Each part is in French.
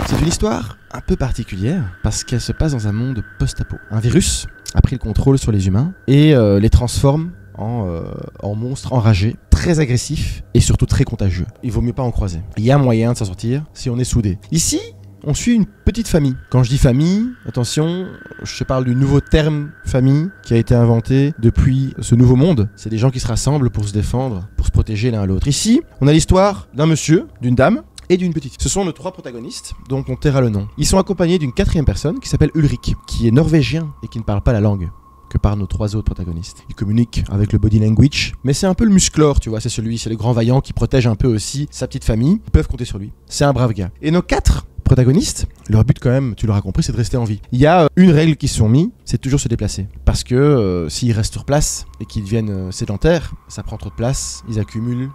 C'est une histoire un peu particulière parce qu'elle se passe dans un monde post-apo. Un virus a pris le contrôle sur les humains et les transforme en monstres enragés, très agressifs et surtout très contagieux. Il vaut mieux pas en croiser. Il y a moyen de s'en sortir si on est soudés. Ici, on suit une petite famille. Quand je dis famille, attention, je parle du nouveau terme famille qui a été inventé depuis ce nouveau monde. C'est des gens qui se rassemblent pour se défendre, pour se protéger l'un à l'autre. Ici, on a l'histoire d'un monsieur, d'une dame et d'une petite. Ce sont nos trois protagonistes dont on taira le nom. Ils sont accompagnés d'une quatrième personne qui s'appelle Ulrich, qui est norvégien et qui ne parle pas la langue que par nos trois autres protagonistes. Il communique avec le body language, mais c'est un peu le musclore, tu vois, c'est le grand vaillant qui protège un peu aussi sa petite famille. Ils peuvent compter sur lui. C'est un brave gars. Et nos quatre protagonistes, leur but quand même, tu l'auras compris, c'est de rester en vie. Il y a une règle qui se sont mis, c'est toujours se déplacer. Parce que s'ils restent sur place et qu'ils deviennent sédentaires, ça prend trop de place, ils accumulent,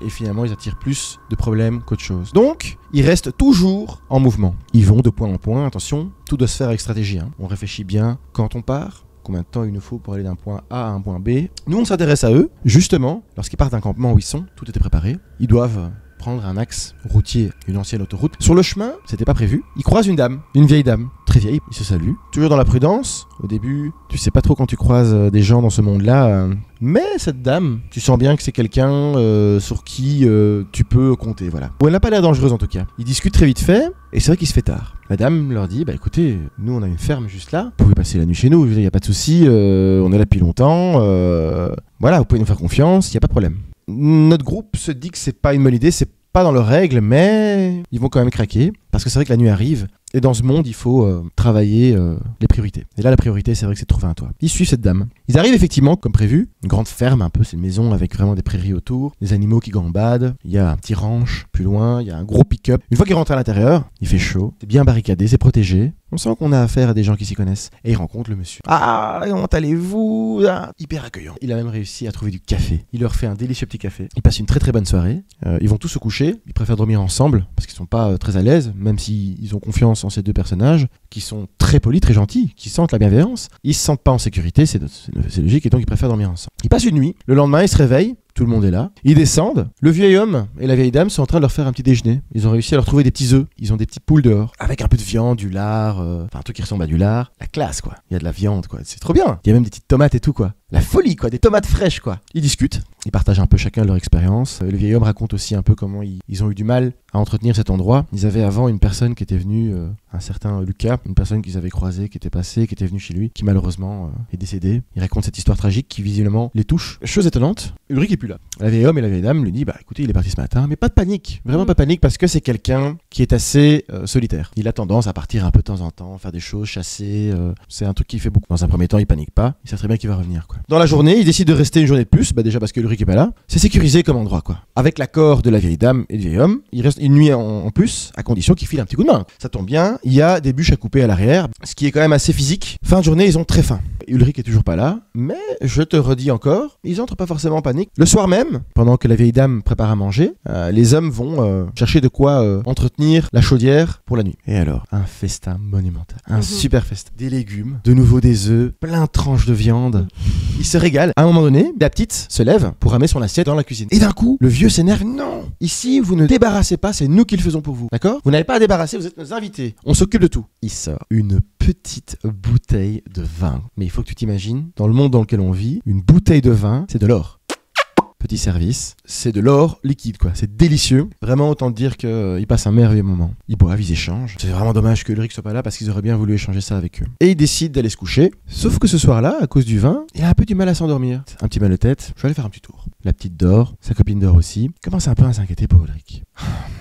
et finalement ils attirent plus de problèmes qu'autre chose. Donc, ils restent toujours en mouvement. Ils vont de point en point, attention, tout doit se faire avec stratégie. Hein. On réfléchit bien quand on part, combien de temps il nous faut pour aller d'un point A à un point B. Nous, on s'intéresse à eux, justement, lorsqu'ils partent d'un campement où ils sont, tout était préparé, ils doivent prendre un axe routier, une ancienne autoroute. Sur le chemin, c'était pas prévu, ils croisent une dame, une vieille dame, très vieille, ils se saluent. Toujours dans la prudence, au début, tu sais pas trop quand tu croises des gens dans ce monde-là, mais cette dame, tu sens bien que c'est quelqu'un sur qui tu peux compter, voilà. Ou elle n'a pas l'air dangereuse en tout cas. Ils discutent très vite fait, et c'est vrai qu'il se fait tard. La dame leur dit, bah écoutez, nous on a une ferme juste là, vous pouvez passer la nuit chez nous, il n'y a pas de souci, on est là depuis longtemps, voilà, vous pouvez nous faire confiance, il n'y a pas de problème. Notre groupe se dit que c'est pas une bonne idée, c'est pas dans leurs règles, mais ils vont quand même craquer, parce que c'est vrai que la nuit arrive, et dans ce monde, il faut travailler les priorités. Et là, la priorité, c'est vrai que c'est de trouver un toit. Ils suivent cette dame. Ils arrivent effectivement, comme prévu, une grande ferme un peu, c'est une maison avec vraiment des prairies autour, des animaux qui gambadent, il y a un petit ranch plus loin, il y a un gros pick-up. Une fois qu'ils rentrent à l'intérieur, il fait chaud, c'est bien barricadé, c'est protégé. On sent qu'on a affaire à des gens qui s'y connaissent. Et ils rencontrent le monsieur. Ah, comment allez-vous? Hyper accueillant. Il a même réussi à trouver du café. Il leur fait un délicieux petit café. Ils passent une très très bonne soirée. Ils vont tous se coucher. Ils préfèrent dormir ensemble parce qu'ils sont pas très à l'aise, même s'ils ont confiance en ces deux personnages qui sont très polis, très gentils, qui sentent la bienveillance. Ils se sentent pas en sécurité, c'est logique, et donc ils préfèrent dormir ensemble. Ils passent une nuit. Le lendemain, ils se réveillent. Tout le monde est là. Ils descendent. Le vieil homme et la vieille dame sont en train de leur faire un petit déjeuner. Ils ont réussi à leur trouver des petits œufs. Ils ont des petits poules dehors. Avec un peu de viande, du lard. Enfin, un truc qui ressemble à du lard. La classe, quoi. Il y a de la viande, quoi. C'est trop bien. Il y a même des petites tomates et tout, quoi. La folie, quoi. Des tomates fraîches, quoi. Ils discutent. Ils partagent un peu chacun leur expérience. Le vieil homme raconte aussi un peu comment ils ont eu du mal à entretenir cet endroit. Ils avaient avant une personne qui était venue, un certain Lucas, une personne qu'ils avaient croisée, qui était passée, qui était venue chez lui, qui malheureusement est décédée. Il raconte cette histoire tragique qui visiblement les touche. Chose étonnante, Ulrich est plus là. La vieille homme et la vieille dame lui dit, bah écoutez, il est parti ce matin, mais pas de panique. Vraiment pas de panique parce que c'est quelqu'un qui est assez solitaire. Il a tendance à partir un peu de temps en temps, faire des choses, chasser. C'est un truc qu'il fait beaucoup. Dans un premier temps, il panique pas. Il sait très bien qu'il va revenir, quoi. Dans la journée, il décide de rester une journée de plus, bah déjà parce que Ulrich est pas là. C'est sécurisé comme endroit, quoi. Avec l'accord de la vieille dame et du vieil homme, il reste une nuit en plus, à condition qu'il file un petit coup de main. Ça tombe bien, il y a des bûches à couper à l'arrière, ce qui est quand même assez physique. Fin de journée, ils ont très faim. Ulrich est toujours pas là, mais je te redis encore, ils entrent pas forcément en panique. Le soir même, pendant que la vieille dame prépare à manger, les hommes vont chercher de quoi entretenir la chaudière pour la nuit. Et alors, un festin monumental, un super festin. Des légumes, de nouveau des œufs, plein de tranches de viande. Ils se régalent. À un moment donné, la petite se lève pour ramener son assiette dans la cuisine. Et d'un coup, le vieux s'énerve. Non, ici, vous ne débarrassez pas, c'est nous qui le faisons pour vous. D'accord? Vous n'avez pas à débarrasser, vous êtes nos invités. On s'occupe de tout. Il sort une petite bouteille de vin. Mais il faut que tu t'imagines, dans le monde dans lequel on vit, une bouteille de vin, c'est de l'or. Petit service, c'est de l'or liquide, quoi. C'est délicieux. Vraiment, autant te dire qu'ils passent un merveilleux moment. Ils boivent, ils échangent. C'est vraiment dommage que Ulrich soit pas là parce qu'ils auraient bien voulu échanger ça avec eux. Et ils décident d'aller se coucher. Sauf que ce soir-là, à cause du vin, il a un peu du mal à s'endormir. Un petit mal de tête. Je vais aller faire un petit tour. La petite dort, sa copine dort aussi. Il commence un peu à s'inquiéter pour Ulrich.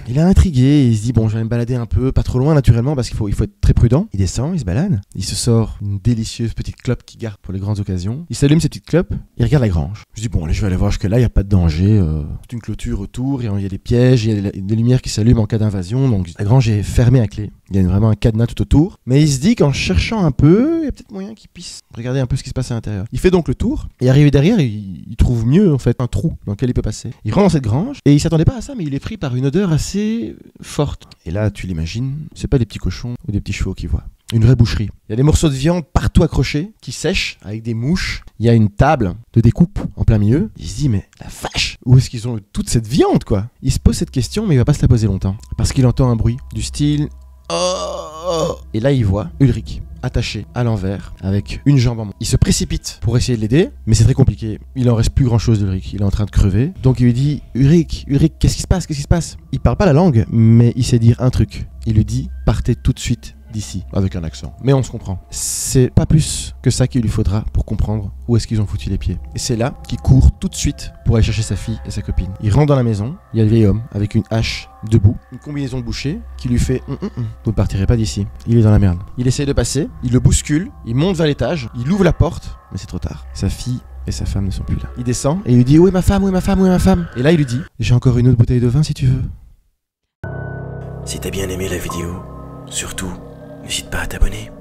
Il est intrigué et il se dit bon, je vais me balader un peu, pas trop loin naturellement parce qu'il faut être très prudent. Il descend, il se balade. Il se sort une délicieuse petite clope qu'il garde pour les grandes occasions. Il s'allume cette petite clope. Il regarde la grange. Je dis bon, allez, je vais aller voir jusque là. Il y a pas de danger. Toute une clôture autour. Il y a des pièges. Il y a des lumières qui s'allument en cas d'invasion. Donc la grange est fermée à clé. Il y a vraiment un cadenas tout autour. Mais il se dit qu'en cherchant un peu, il y a peut-être moyen qu'il puisse regarder un peu ce qui se passe à l'intérieur. Il fait donc le tour. Et arrivé derrière, il trouve mieux en fait un trou dans lequel il peut passer. Il rentre dans cette grange et il s'attendait pas à ça, mais il est pris par une odeur assez forte. Et là, tu l'imagines, c'est pas des petits cochons ou des petits chevaux qu'il voit. Une vraie boucherie. Il y a des morceaux de viande partout accrochés, qui sèchent avec des mouches. Il y a une table de découpe en plein milieu. Il se dit, mais la vache, où est-ce qu'ils ont toute cette viande, quoi? Il se pose cette question, mais il va pas se la poser longtemps. Parce qu'il entend un bruit du style, Oh. Et là, il voit Ulrich attaché à l'envers avec une jambe en moins. Il se précipite pour essayer de l'aider, mais c'est très compliqué. Il en reste plus grand chose d'Ulrich, il est en train de crever. Donc il lui dit Ulrich, qu'est-ce qui se passe? Qu'est-ce qui se passe? Il parle pas la langue, mais il sait dire un truc. Il lui dit partez tout de suite d'ici, avec un accent. Mais on se comprend. C'est pas plus que ça qu'il lui faudra pour comprendre où est-ce qu'ils ont foutu les pieds. Et c'est là qu'il court tout de suite pour aller chercher sa fille et sa copine. Il rentre dans la maison, il y a le vieil homme avec une hache debout, une combinaison de boucher qui lui fait vous ne partirez pas d'ici. Il est dans la merde. Il essaye de passer, il le bouscule, il monte vers l'étage, il ouvre la porte, mais c'est trop tard. Sa fille et sa femme ne sont plus là. Il descend et il lui dit où est ma femme, où est ma femme, où est ma femme? Et là il lui dit j'ai encore une autre bouteille de vin si tu veux. Si t'as bien aimé la vidéo, surtout, n'hésite pas à t'abonner.